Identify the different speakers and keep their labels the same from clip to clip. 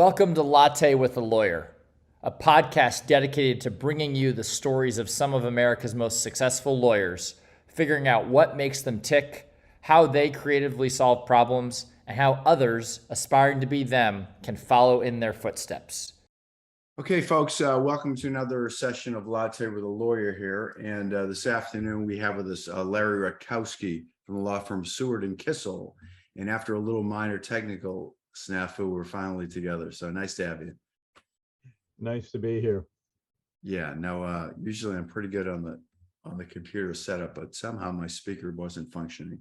Speaker 1: Welcome to Latte with a Lawyer, a podcast dedicated to bringing you the stories of some of America's most successful lawyers, figuring out what makes them tick, how they creatively solve problems, and how others aspiring to be them can follow in their footsteps.
Speaker 2: Okay, folks, welcome to another session of Latte with a Lawyer here. And this afternoon, we have with us Larry Rutkowski from the law firm Seward Kissel. And after a little minor technical snafu, we're finally together. So nice to have you.
Speaker 3: Nice to be here.
Speaker 2: Yeah, no, usually I'm pretty good on the computer setup, but somehow my speaker wasn't functioning.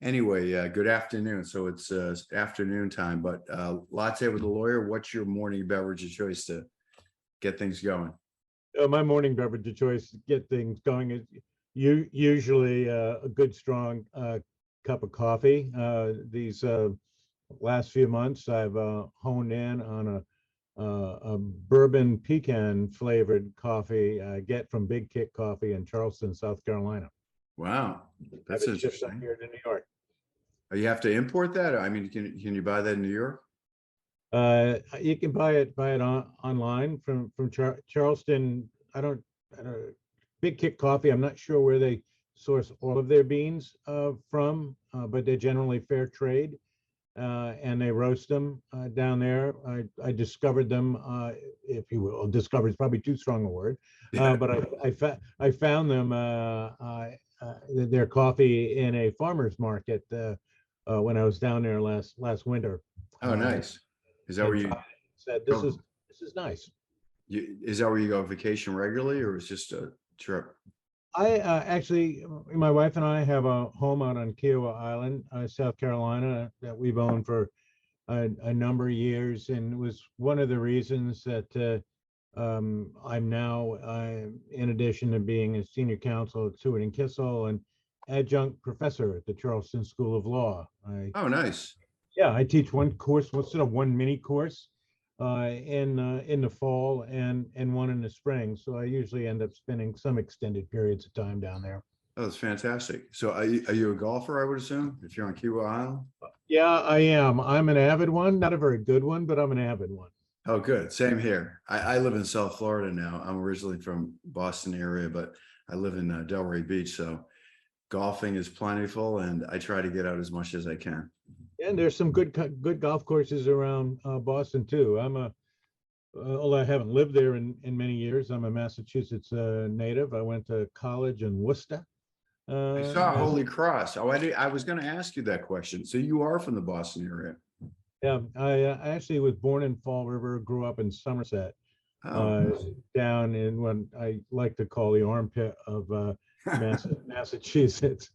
Speaker 2: Anyway, good afternoon. So it's afternoon time, but Latte with a Lawyer, what's your morning beverage of choice to get things going?
Speaker 3: My morning beverage of choice to get things going is usually a good strong cup of coffee. These last few months, I've honed in on a bourbon pecan flavored coffee I get from Big Kick Coffee in Charleston, South Carolina.
Speaker 2: Wow, that's interesting.
Speaker 3: Up here to New York.
Speaker 2: You have to import that? I mean, can you buy that in New York?
Speaker 3: You can buy it online from Charleston. I don't Big Kick Coffee. I'm not sure where they source all of their beans from, but they're generally fair trade, and they roast them down there. I discovered them, if you will. Discovered is probably too strong a word, but I found them their coffee in a farmer's market when I was down there last winter.
Speaker 2: Oh, nice. Is that where you
Speaker 3: said this is nice?
Speaker 2: Is that where you go on vacation regularly, or is just a trip?
Speaker 3: I actually, my wife and I have a home out on Kiowa Island, South Carolina, that we've owned for a number of years, and it was one of the reasons that I'm now, in addition to being a senior counsel at Seward Kissel, and adjunct professor at the Charleston School of Law.
Speaker 2: Oh, nice.
Speaker 3: Yeah, I teach one course, one mini course in the fall and one in the spring. So I usually end up spending some extended periods of time down there.
Speaker 2: Oh, that's fantastic. So are you a golfer, I would assume, if you're on Kiowa Island?
Speaker 3: Yeah, I am. I'm an avid one, not a very good one, but I'm an avid one.
Speaker 2: Oh, good. Same here. I live in South Florida now. I'm originally from Boston area, but I live in Delray Beach. So golfing is plentiful, and I try to get out as much as I can.
Speaker 3: And there's some good golf courses around Boston too. Although I haven't lived there in many years, I'm a Massachusetts native. I went to college in Worcester.
Speaker 2: I saw Holy Cross. Oh, I was going to ask you that question. So you are from the Boston area?
Speaker 3: Yeah, I actually was born in Fall River, grew up in Somerset, down in what I like to call the armpit of Massachusetts.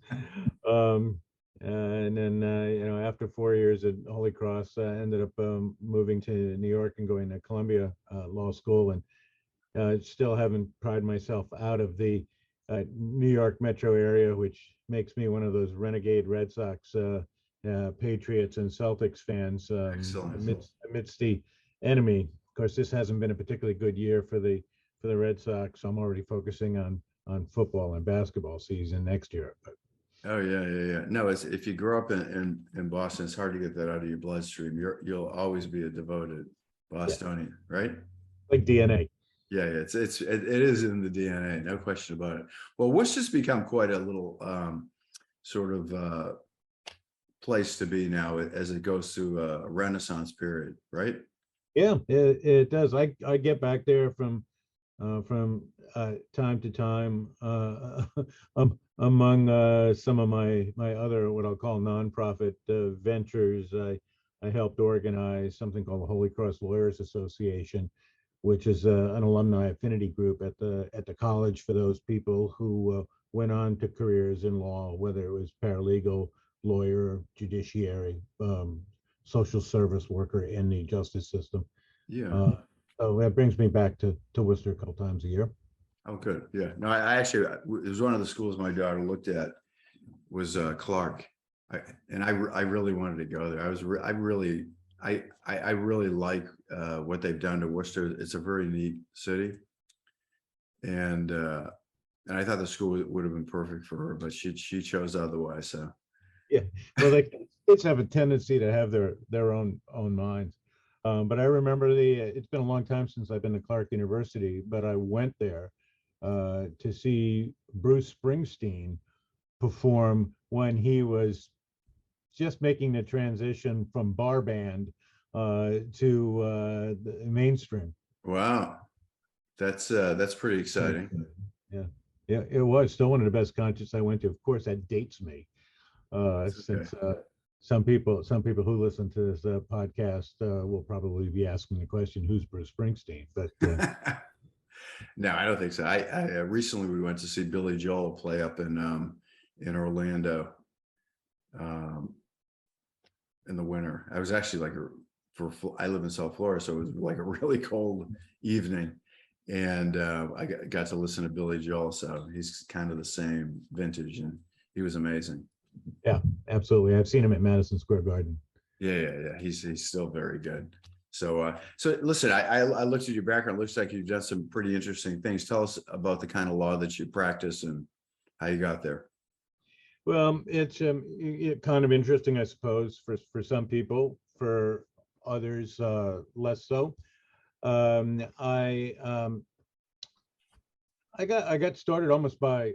Speaker 3: And then, after 4 years at Holy Cross, I ended up moving to New York and going to Columbia Law School, and still haven't pried myself out of the New York metro area, which makes me one of those renegade Red Sox, Patriots, and Celtics fans amidst the enemy. Of course, this hasn't been a particularly good year for the Red Sox. So I'm already focusing on football and basketball season next year. But
Speaker 2: oh, yeah. No, if you grow up in Boston, it's hard to get that out of your bloodstream. You'll always be a devoted Bostonian, right?
Speaker 3: Like DNA.
Speaker 2: Yeah, it is in the DNA, no question about it. Well, Worcester's become quite a little sort of place to be now as it goes through a Renaissance period, right?
Speaker 3: Yeah, it does. I get back there from time to time among some of my other, what I'll call nonprofit ventures. I helped organize something called the Holy Cross Lawyers Association, which is an alumni affinity group at the college for those people who went on to careers in law, whether it was paralegal, lawyer, judiciary, social service worker in the justice system.
Speaker 2: Yeah.
Speaker 3: So that brings me back to Worcester a couple times a year.
Speaker 2: Oh, good. Yeah. No, I actually, it was one of the schools my daughter looked at was Clark. I really wanted to go there. I really like what they've done to Worcester. It's a very neat city. And I thought the school would have been perfect for her, but she chose otherwise. So
Speaker 3: yeah, well, kids have a tendency to have their own minds. But I remember it's been a long time since I've been to Clark University, but I went there to see Bruce Springsteen perform when he was just making the transition from bar band to the mainstream.
Speaker 2: Wow. That's pretty exciting.
Speaker 3: Yeah, yeah, it was still one of the best concerts I went to. Of course, that dates me,
Speaker 2: It's okay.
Speaker 3: since some people who listen to this podcast will probably be asking the question, "Who's Bruce Springsteen?" But
Speaker 2: No, I don't think so. I recently we went to see Billy Joel play up in Orlando in the winter. I was actually like I live in South Florida, so it was like a really cold evening, and I got to listen to Billy Joel. So he's kind of the same vintage, and he was amazing.
Speaker 3: yeah, absolutely. I've seen him at Madison Square Garden.
Speaker 2: Yeah. He's still very good. So listen, I looked at your background. It looks like you've done some pretty interesting things. Tell us about the kind of law that you practice and how you got there.
Speaker 3: Well, it's kind of interesting, I suppose, for some people. For others, less so. I got started almost by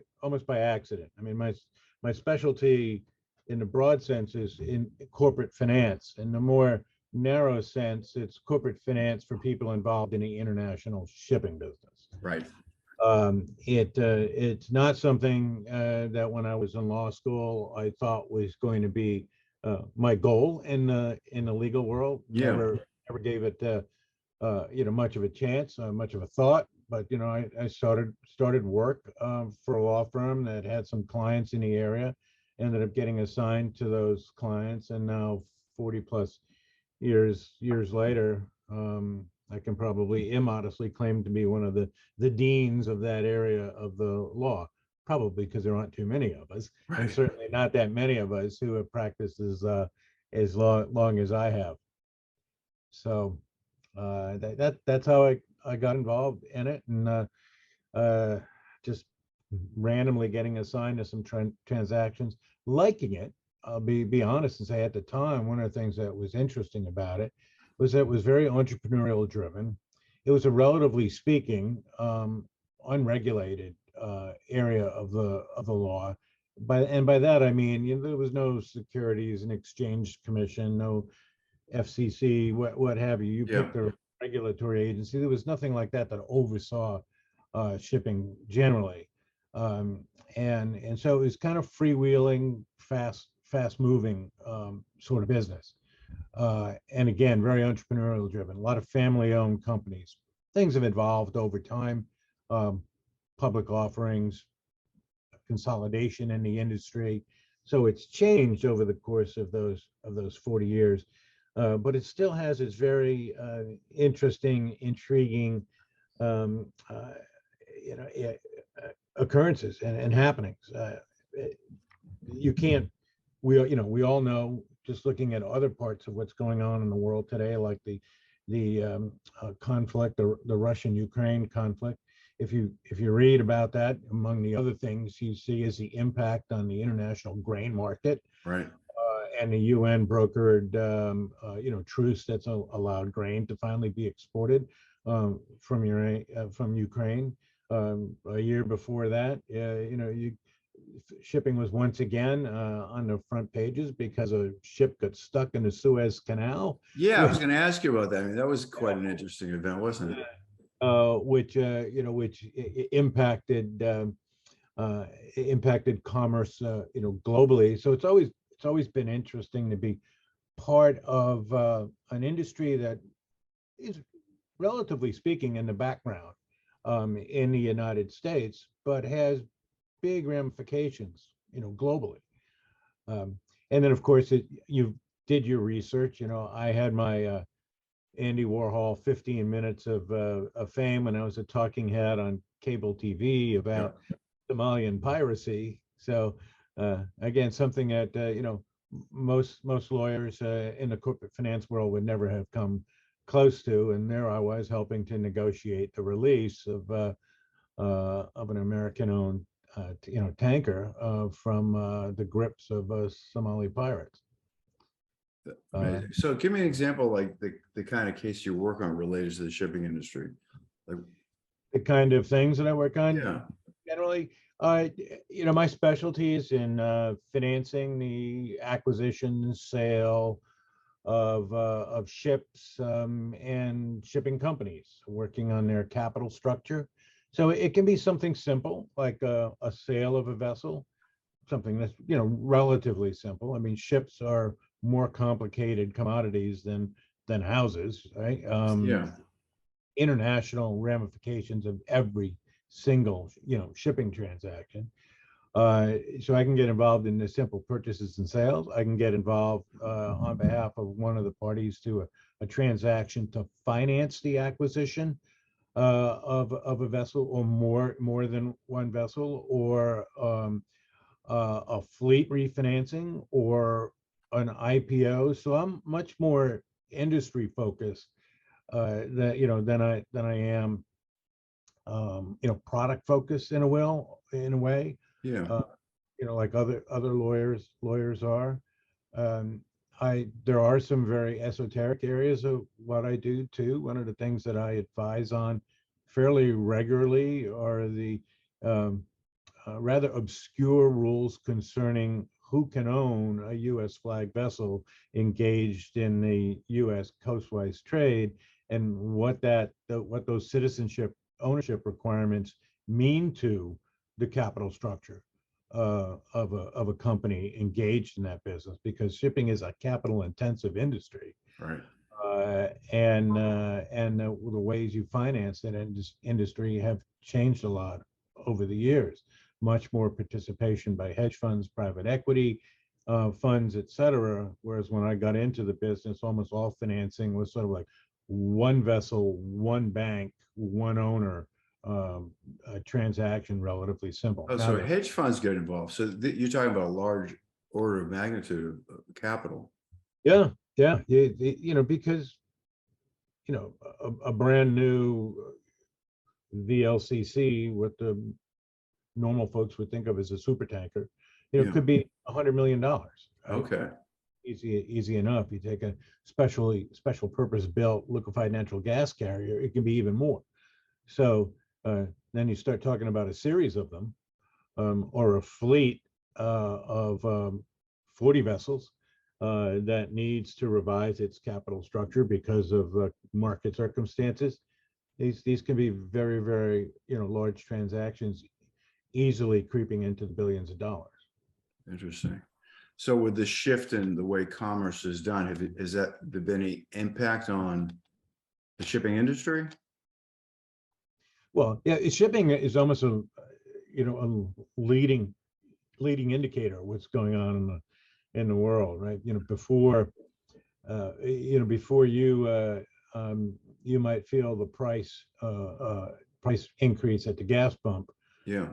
Speaker 3: accident. I mean, my specialty in the broad sense is in corporate finance. In the more narrow sense, it's corporate finance for people involved in the international shipping business.
Speaker 2: Right.
Speaker 3: It's not something that when I was in law school I thought was going to be my goal in the legal world.
Speaker 2: Yeah.
Speaker 3: Never gave it much of a chance, much of a thought. But I started work for a law firm that had some clients in the area, ended up getting assigned to those clients, and now 40 plus years later, I can probably immodestly claim to be one of the deans of that area of the law, probably because there aren't too many of us,
Speaker 2: Right.
Speaker 3: and certainly not that many of us who have practiced as long as I have. So that's how I got involved in it, and just randomly getting assigned to some transactions, liking it. I'll be honest and say at the time, one of the things that was interesting about it was that it was very entrepreneurial driven. It was a relatively speaking unregulated area of the law. By that I mean, there was no Securities and Exchange Commission, no FCC, what have you. You
Speaker 2: Yeah.
Speaker 3: picked the regulatory agency. There was nothing like that oversaw shipping generally, and so it was kind of freewheeling, fast moving sort of business, and again very entrepreneurial driven. A lot of family owned companies. Things have evolved over time. Public offerings, consolidation in the industry, so it's changed over the course of those 40 years. But it still has its very interesting, intriguing, occurrences and happenings. You can't. We all know, just looking at other parts of what's going on in the world today, like the conflict, the Russian-Ukraine conflict. If you read about that, among the other things you see is the impact on the international grain market.
Speaker 2: Right.
Speaker 3: And the UN brokered, truce that's allowed grain to finally be exported from Ukraine. A year before that, shipping was once again on the front pages because a ship got stuck in the Suez Canal.
Speaker 2: Yeah, I was going to ask you about that. I mean, that was quite an interesting event, wasn't it?
Speaker 3: Which impacted commerce, globally. So it's always been interesting to be part of an industry that is, relatively speaking, in the background in the United States, but has big ramifications, globally. And then, of course, you did your research. I had my Andy Warhol 15 minutes of fame when I was a talking head on cable TV about Somalian piracy. So again, something that most lawyers in the corporate finance world would never have come close to, and there I was helping to negotiate the release of an American-owned tanker from the grips of Somali pirates.
Speaker 2: Amazing. So give me an example, like the kind of case you work on related to the shipping industry. Like,
Speaker 3: The kind of things that I work on.
Speaker 2: yeah,
Speaker 3: Generally, my specialty is in financing the acquisition, sale of ships and shipping companies, working on their capital structure. So it can be something simple, like a sale of a vessel, something that's relatively simple. I mean, ships are more complicated commodities than houses, right?
Speaker 2: yeah,
Speaker 3: International ramifications of every single shipping transaction. So I can get involved in the simple purchases and sales. I can get involved on behalf of one of the parties to a transaction to finance the acquisition of a vessel, or more than one vessel, or a fleet refinancing, or an IPO. So I'm much more industry focused than I am product focused in a way.
Speaker 2: yeah.
Speaker 3: Like other lawyers are. There are some very esoteric areas of what I do too. One of the things that I advise on fairly regularly are the rather obscure rules concerning who can own a U.S. flag vessel engaged in the U.S. coastwise trade, and what those citizenship ownership requirements mean to the capital structure of a company engaged in that business, because shipping is a capital intensive industry.
Speaker 2: Right.
Speaker 3: And the ways you finance that industry have changed a lot over the years. Much more participation by hedge funds, private equity funds, et cetera. Whereas when I got into the business, almost all financing was sort of like one vessel, one bank, one owner, a transaction, relatively simple.
Speaker 2: Oh, so hedge funds get involved. So you're talking about a large order of magnitude of capital.
Speaker 3: Yeah, because a brand new VLCC, what the normal folks would think of as a supertanker,
Speaker 2: Yeah.
Speaker 3: could be $100 million. Right?
Speaker 2: Okay.
Speaker 3: Easy enough. You take a special purpose built liquefied natural gas carrier, it can be even more. So then you start talking about a series of them, or a fleet of 40 vessels that needs to revise its capital structure because of market circumstances. These can be very, very large transactions, easily creeping into the billions of dollars.
Speaker 2: Interesting. So with the shift in the way commerce is done, has there been any impact on the shipping industry?
Speaker 3: Well, yeah, shipping is almost a leading indicator of what's going on in the world, right? Before you might feel the price increase at the gas pump.
Speaker 2: Yeah.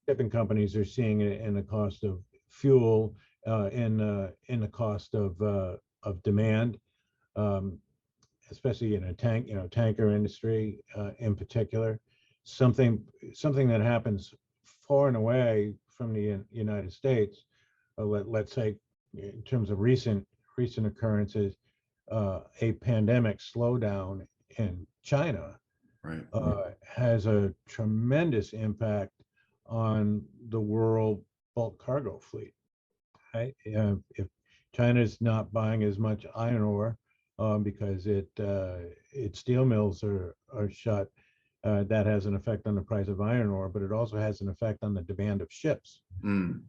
Speaker 3: Shipping companies are seeing it in the cost of fuel, in the cost of demand, especially in a tanker industry in particular. Something that happens far and away from the United States. Let's say, in terms of recent occurrences, a pandemic slowdown in China,
Speaker 2: Right.
Speaker 3: has a tremendous impact on the world bulk cargo fleet. Right? If China's not buying as much iron ore because its steel mills are shut, that has an effect on the price of iron ore, but it also has an effect on the demand of ships.
Speaker 2: Mm.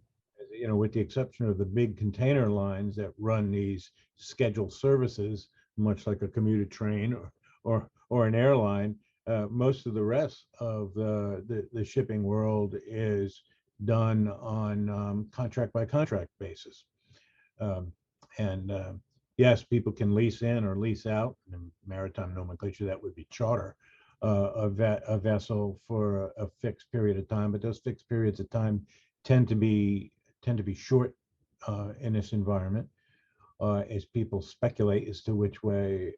Speaker 3: With the exception of the big container lines that run these scheduled services, much like a commuter train or an airline, most of the rest of the shipping world is done on contract by contract basis. And yes, people can lease in or lease out. In maritime nomenclature, that would be charter a vessel for a fixed period of time. But those fixed periods of time tend to be short in this environment, as people speculate as to which way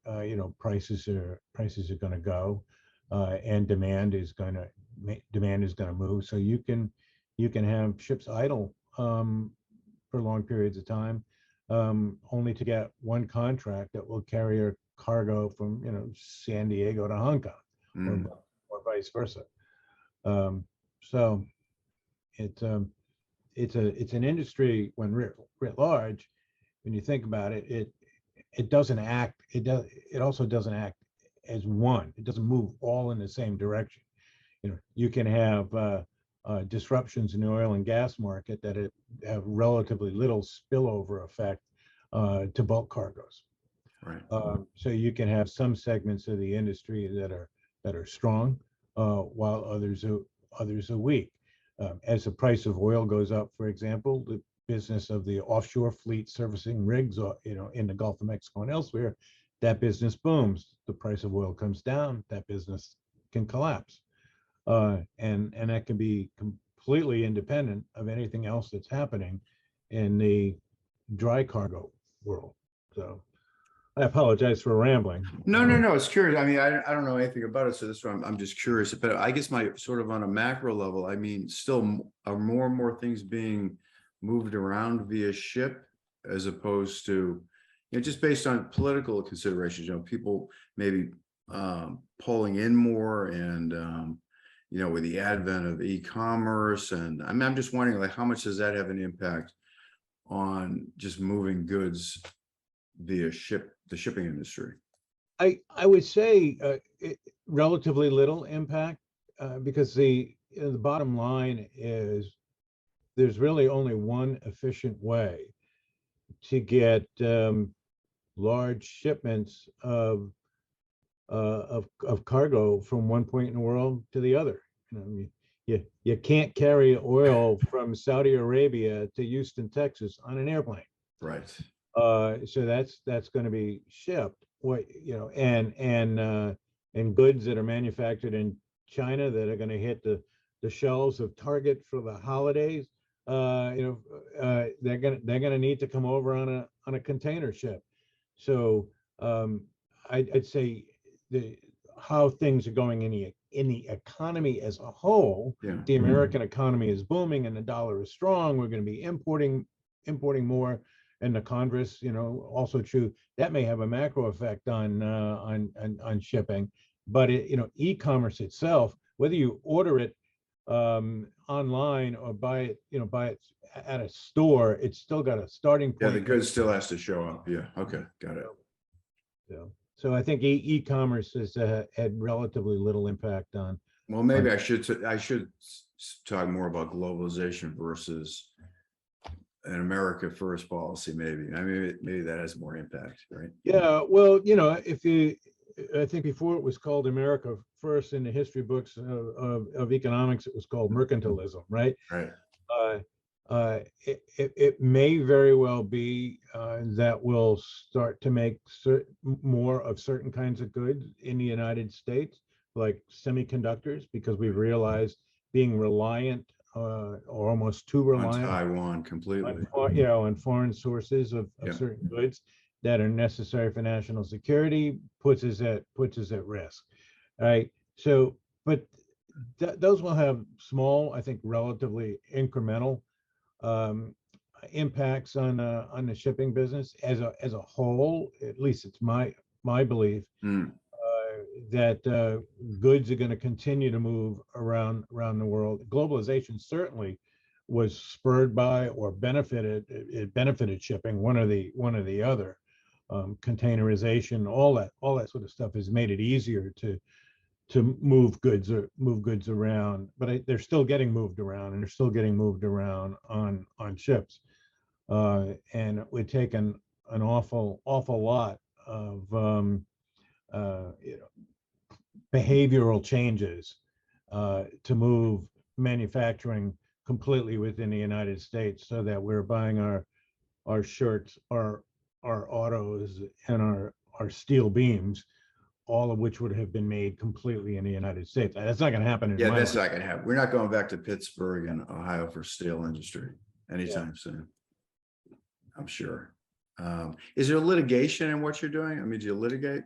Speaker 3: prices are going to go, and demand is going to move. So you can have ships idle for long periods of time, only to get one contract that will carry a cargo from, San Diego to Hong Kong,
Speaker 2: Mm.
Speaker 3: or vice versa. So it's an industry when writ large. When you think about it, it doesn't act. It also doesn't act as one. It doesn't move all in the same direction. You can have disruptions in the oil and gas market that have relatively little spillover effect to bulk cargoes.
Speaker 2: Right.
Speaker 3: So you can have some segments of the industry that are strong, while others are weak. As the price of oil goes up, for example, the business of the offshore fleet servicing rigs, in the Gulf of Mexico and elsewhere, that business booms. The price of oil comes down, that business can collapse, and that can be completely independent of anything else that's happening in the dry cargo world. So I apologize for rambling.
Speaker 2: No. It's curious. I mean, I don't know anything about it, so that's why I'm just curious. But I guess my sort of on a macro level, I mean, still are more and more things being moved around via ship as opposed to, just based on political considerations. People maybe pulling in more, and with the advent of e-commerce, and I'm just wondering, like, how much does that have an impact on just moving goods via the shipping industry?
Speaker 3: I would say relatively little impact, because the bottom line is there's really only one efficient way to get large shipments of cargo from one point in the world to the other. You can't carry oil from Saudi Arabia to Houston, Texas on an airplane.
Speaker 2: Right.
Speaker 3: So that's going to be shipped. And goods that are manufactured in China that are going to hit the shelves of Target for the holidays, they're gonna need to come over on a container ship. So I'd say how things are going in the economy as a whole.
Speaker 2: Yeah.
Speaker 3: The American economy is booming and the dollar is strong. We're going to be importing more. And the converse, also true. That may have a macro effect on shipping, but e-commerce itself, whether you order it online or buy it at a store, it's still got a starting point.
Speaker 2: Yeah, the goods still has to show up. Yeah. Okay, got it.
Speaker 3: So I think e-commerce has had relatively little impact on.
Speaker 2: Well, maybe I should talk more about globalization versus an America first policy. Maybe. I mean, maybe that has more impact, right?
Speaker 3: Yeah. Well, I think before it was called America first in the history books of economics, it was called mercantilism, right?
Speaker 2: Right.
Speaker 3: It may very well be that we'll start to make more of certain kinds of goods in the United States, like semiconductors, because we've realized being reliant or almost too reliant
Speaker 2: on Taiwan completely,
Speaker 3: on foreign sources of certain goods that are necessary for national security puts us at risk, right? So, but those will have small, I think, relatively incremental impacts on the shipping business as a whole. At least it's my belief that goods are going to continue to move around the world. Globalization certainly was spurred by or benefited shipping, one or the other. Containerization, all that sort of stuff has made it easier to move goods around, but they're still getting moved around, and they're still getting moved around on ships, and it would take an awful lot of behavioral changes to move manufacturing completely within the United States, so that we're buying our shirts, our autos, and our steel beams, all of which would have been made completely in the United States. That's not going to happen.
Speaker 2: That's not going to happen. We're not going back to Pittsburgh and Ohio for steel industry anytime soon, I'm sure. Is there litigation in what you're doing? I mean, do you litigate?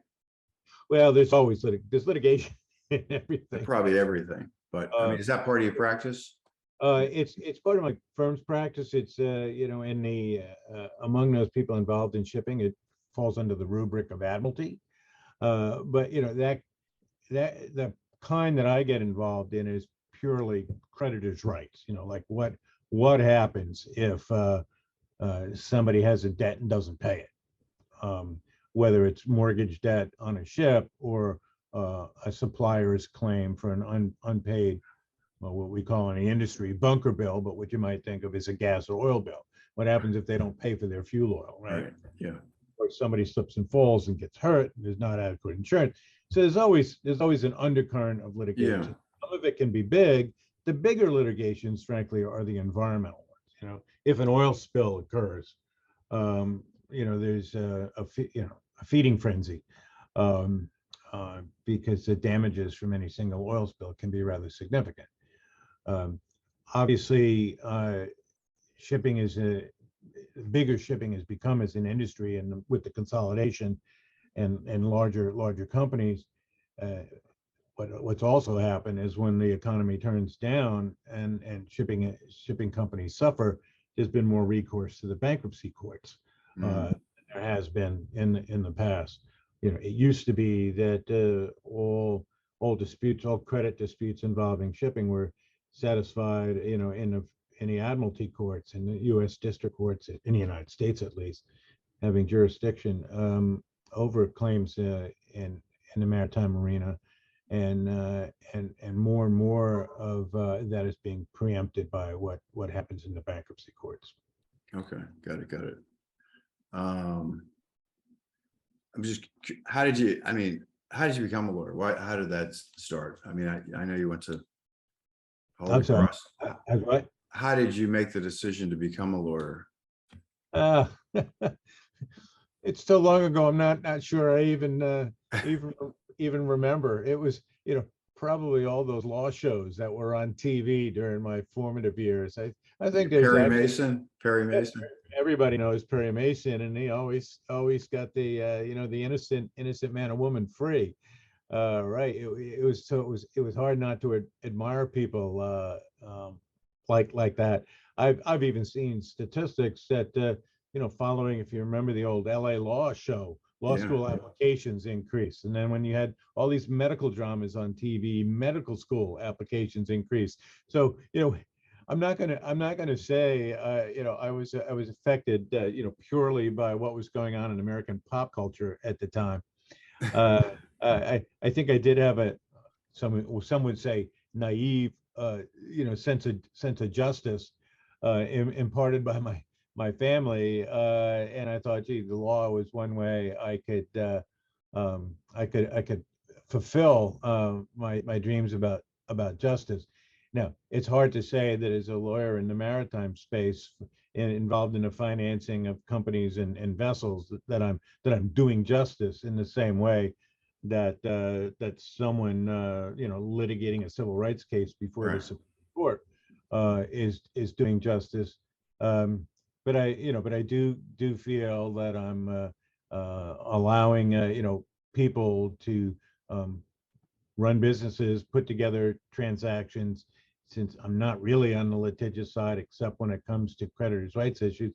Speaker 3: Well, there's always litigation in everything.
Speaker 2: Probably everything, but I mean, is that part of your practice?
Speaker 3: It's part of my firm's practice. It's in the among those people involved in shipping, it falls under the rubric of admiralty. But that the kind that I get involved in is purely creditors' rights. Like what happens if somebody has a debt and doesn't pay it, whether it's mortgage debt on a ship or a supplier's claim for an unpaid, well, what we call in the industry bunker bill, but what you might think of as a gas or oil bill. What happens if they don't pay for their fuel oil, right?
Speaker 2: Right. Yeah.
Speaker 3: Or somebody slips and falls and gets hurt and there's not adequate insurance. So there's always an undercurrent of litigation.
Speaker 2: Yeah.
Speaker 3: Some of it can be big. The bigger litigations, frankly, are the environmental ones. If an oil spill occurs, there's a feeding frenzy, because the damages from any single oil spill can be rather significant. Obviously, shipping is bigger shipping has become as an industry, and with the consolidation and larger companies, what's also happened is when the economy turns down and shipping companies suffer, there's been more recourse to the bankruptcy courts. There has been in the past. It used to be that all credit disputes involving shipping were satisfied, in the admiralty courts and the U.S. district courts in the United States, at least, having jurisdiction over claims in the maritime arena, and more and more of that is being preempted by what happens in the bankruptcy courts.
Speaker 2: Okay, got it. I'm just, how did you become a lawyer? How did that start? I mean, I know you went to Holy Cross. How did you make the decision to become a lawyer?
Speaker 3: It's so long ago. I'm not sure I even remember. It was, probably all those law shows that were on TV during my formative years. I think there's
Speaker 2: Perry Mason.
Speaker 3: Everybody knows Perry Mason, and he always got the the innocent man or woman free. Right. It was hard not to admire people like that. I've even seen statistics that following, if you remember the old LA law show, school applications increased, and then when you had all these medical dramas on TV, medical school applications increased. So I'm not gonna say I was affected purely by what was going on in American pop culture at the time. I think I did have some would say naive sense of justice imparted by my family, and I thought, gee, the law was one way I could fulfill my dreams about justice. Now, it's hard to say that as a lawyer in the maritime space involved in the financing of companies and vessels that I'm doing justice in the same way that someone litigating a civil rights case before the Supreme Court is doing justice. But I do feel that I'm allowing people to run businesses, put together transactions, since I'm not really on the litigious side, except when it comes to creditors' rights issues.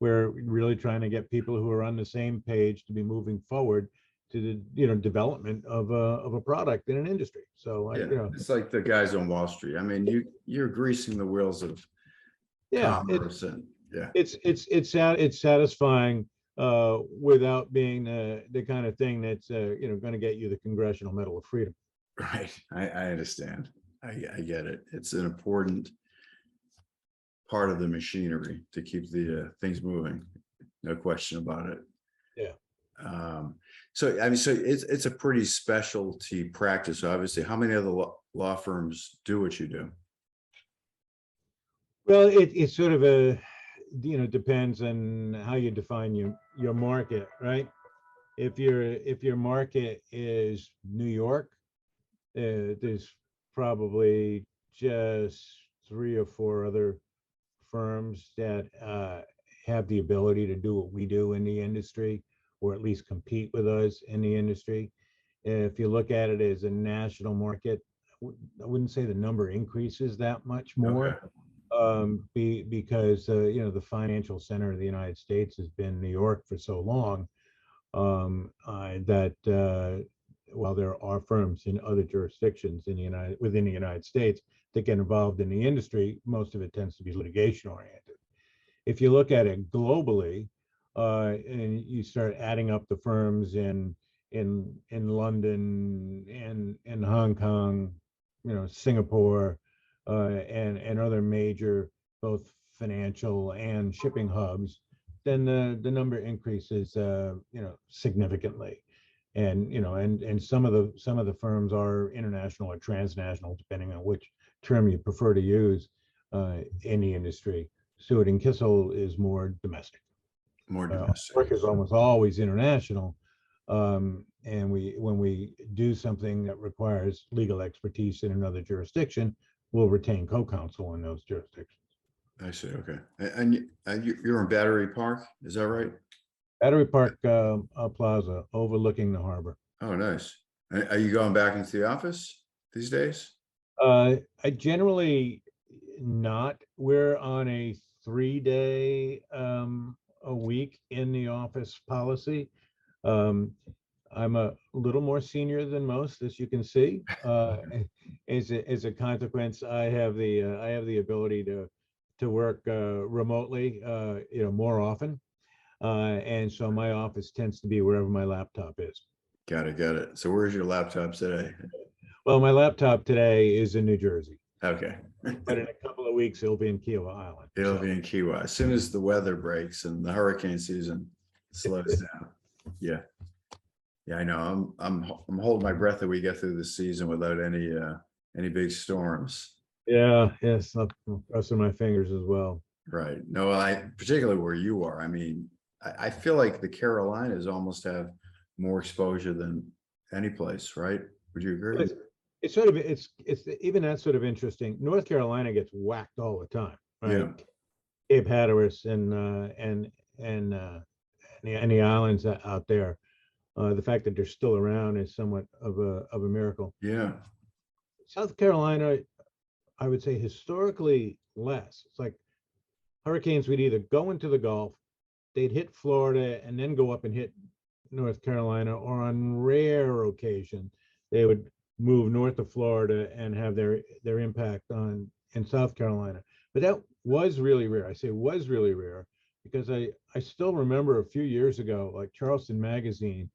Speaker 3: We're really trying to get people who are on the same page to be moving forward to the development of a product in an industry. So
Speaker 2: it's like the guys on Wall Street. I mean, you're greasing the wheels of commerce,
Speaker 3: it's satisfying without being the kind of thing that's going to get you the Congressional Medal of Freedom.
Speaker 2: Right. I understand. I get it. It's an important part of the machinery to keep the things moving. No question about it.
Speaker 3: Yeah.
Speaker 2: So it's a pretty specialty practice. Obviously, how many other law firms do what you do?
Speaker 3: Well, it's sort of depends on how you define your market, right? If your market is New York, there's probably just 3 or 4 other firms that have the ability to do what we do in the industry, or at least compete with us in the industry. If you look at it as a national market, I wouldn't say the number increases that much more. because the financial center of the United States has been New York for so long, that while there are firms in other jurisdictions within the United States that get involved in the industry, most of it tends to be litigation oriented. If you look at it globally, and you start adding up the firms in London and in Hong Kong, Singapore, and other major both financial and shipping hubs, then the number increases significantly. And some of the firms are international or transnational, depending on which term you prefer to use in the industry. Seward and Kissel is more domestic.
Speaker 2: More domestic.
Speaker 3: Work is almost always international. And when we do something that requires legal expertise in another jurisdiction, we'll retain co-counsel in those jurisdictions.
Speaker 2: I see. Okay. And you're in Battery Park, is that right?
Speaker 3: Battery Park Plaza, overlooking the harbor.
Speaker 2: Oh, nice. Are you going back into the office these days?
Speaker 3: I generally not. We're on a 3-day a week in the office policy. I'm a little more senior than most, as you can see. As a consequence, I have the ability to work remotely, more often, and so my office tends to be wherever my laptop is.
Speaker 2: Got it. So where's your laptop today?
Speaker 3: Well, my laptop today is in New Jersey.
Speaker 2: Okay.
Speaker 3: But in a couple of weeks, it'll be in Kiowa Island.
Speaker 2: It'll be in Key West. As soon as the weather breaks and the hurricane season slows down. Yeah. Yeah, I know. I'm holding my breath that we get through the season without any big storms.
Speaker 3: Yeah, yes, I'm crossing my fingers as well.
Speaker 2: Right. No, particularly where you are. I mean, I feel like the Carolinas almost have more exposure than any place, right? Would you agree?
Speaker 3: It's sort of it's even that's sort of interesting. North Carolina gets whacked all the time, right?
Speaker 2: Yeah.
Speaker 3: Cape Hatteras and the islands out there. The fact that they're still around is somewhat of a miracle.
Speaker 2: Yeah.
Speaker 3: South Carolina, I would say historically less. It's like hurricanes would either go into the Gulf, they'd hit Florida and then go up and hit North Carolina, or on rare occasion, they would move north of Florida and have their impact in South Carolina. But that was really rare. I say was really rare because I still remember a few years ago, like Charleston Magazine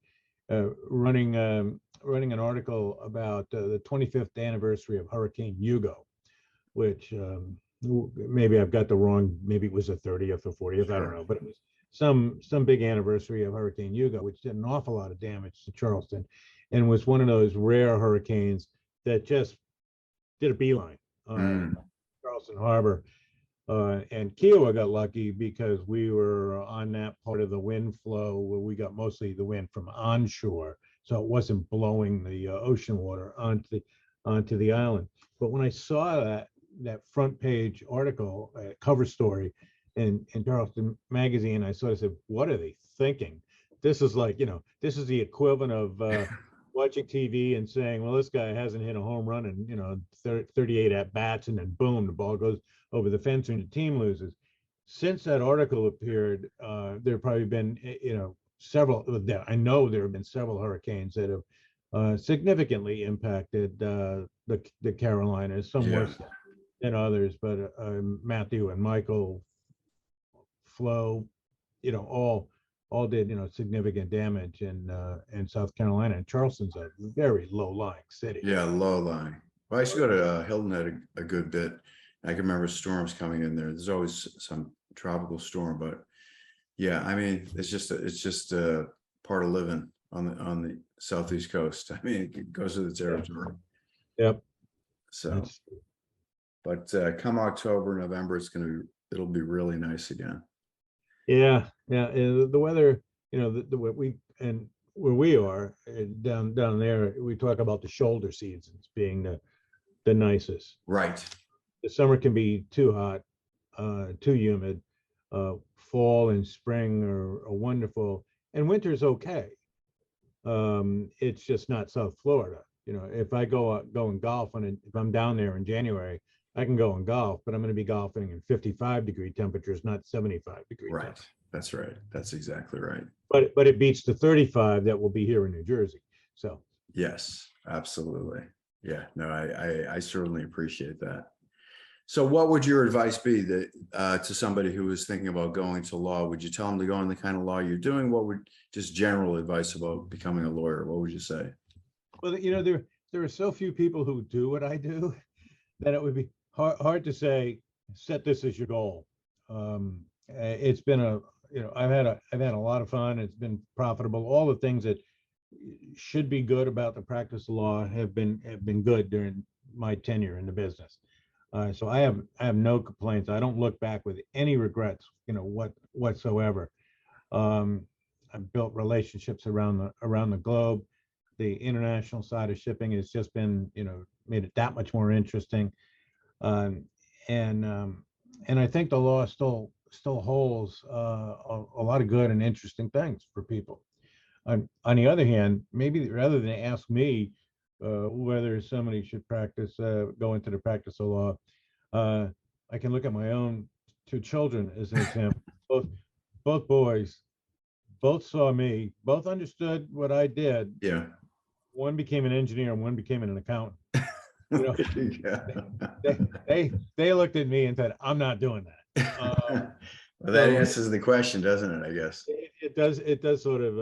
Speaker 3: running an article about the 25th anniversary of Hurricane Hugo, which maybe I've got the wrong, maybe it was the 30th or 40th, I don't know, but it was some big anniversary of Hurricane Hugo, which did an awful lot of damage to Charleston, and was one of those rare hurricanes that just did a beeline Charleston Harbor. And Kiowa got lucky because we were on that part of the wind flow where we got mostly the wind from onshore, so it wasn't blowing the ocean water onto the island. But when I saw that front page article, cover story in Charleston Magazine, I sort of said, what are they thinking? This is like, this is the equivalent of watching TV and saying, well, this guy hasn't hit a home run in 38 at bats, and then boom, the ball goes over the fence and the team loses. Since that article appeared, there have probably been several. I know there have been several hurricanes that have significantly impacted the Carolinas, some worse than others, but Matthew and Michael, Flo, all did significant damage in South Carolina. And Charleston's a very low-lying city.
Speaker 2: Yeah, low-lying. Well, I used to go to Hilton Head a good bit. I can remember storms coming in there. There's always some tropical storm, but yeah, I mean, it's just a part of living on the Southeast coast. I mean, it goes with the territory.
Speaker 3: Yep.
Speaker 2: So, but come October, November, it'll be really nice again.
Speaker 3: Yeah. The weather, where we are down there, we talk about the shoulder seasons being the nicest.
Speaker 2: Right.
Speaker 3: The summer can be too hot, too humid. Fall and spring are wonderful, and winter's okay. It's just not South Florida. If I go and golf if I'm down there in January, I can go and golf, but I'm going to be golfing in 55-degree temperatures, not 75-degree
Speaker 2: Right.
Speaker 3: temperatures.
Speaker 2: That's right. That's exactly right.
Speaker 3: But it beats the 35 that will be here in New Jersey. So
Speaker 2: Yes, absolutely. Yeah, no, I certainly appreciate that. So what would your advice be that to somebody who is thinking about going to law? Would you tell them to go in the kind of law you're doing? What would just general advice about becoming a lawyer? What would you say?
Speaker 3: well, there are so few people who do what I do that it would be hard to say, set this as your goal. It's been I've had a lot of fun. It's been profitable. All the things that should be good about the practice of law have been good during my tenure in the business. So I have no complaints. I don't look back with any regrets, whatsoever. I've built relationships around the globe. The international side of shipping has just been, made it that much more interesting. And I think the law still holds a lot of good and interesting things for people. On the other hand, maybe rather than ask me whether somebody should go into the practice of law, I can look at my own two children as an example. Both boys, both saw me, both understood what I did.
Speaker 2: Yeah.
Speaker 3: One became an engineer and one became an accountant.
Speaker 2: Yeah.
Speaker 3: They looked at me and said, "I'm not doing that."
Speaker 2: Well, that
Speaker 3: so-
Speaker 2: answers the question, doesn't it? I guess.
Speaker 3: It does sort of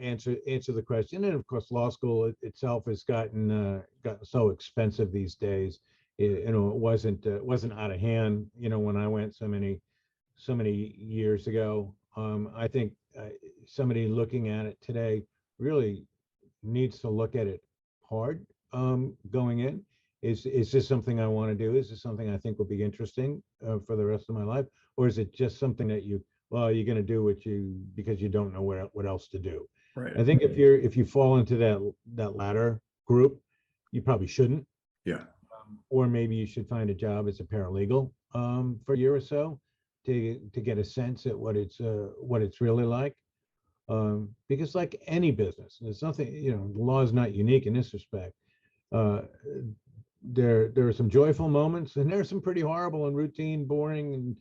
Speaker 3: answer the question. And of course law school itself has gotten so expensive these days. It wasn't out of hand when I went so many years ago. I think somebody looking at it today really needs to look at it hard going in. Is this something I want to do? Is this something I think will be interesting for the rest of my life? Or is it just something that you're going to do because you don't know what else to do?
Speaker 2: Right.
Speaker 3: I think if you fall into that latter group, you probably shouldn't.
Speaker 2: Yeah.
Speaker 3: Or maybe you should find a job as a paralegal for a year or so to get a sense at what it's really like. Because like any business, there's nothing, the law is not unique in this respect. There are some joyful moments, and there are some pretty horrible and routine, boring,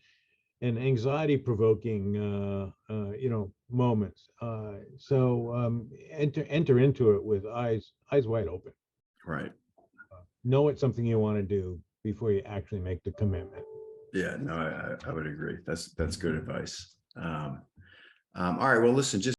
Speaker 3: and anxiety provoking moments. So enter into it with eyes wide open.
Speaker 2: Right.
Speaker 3: Know it's something you want to do before you actually make the commitment.
Speaker 2: Yeah, no, I would agree. That's good advice. All right. Well, listen, just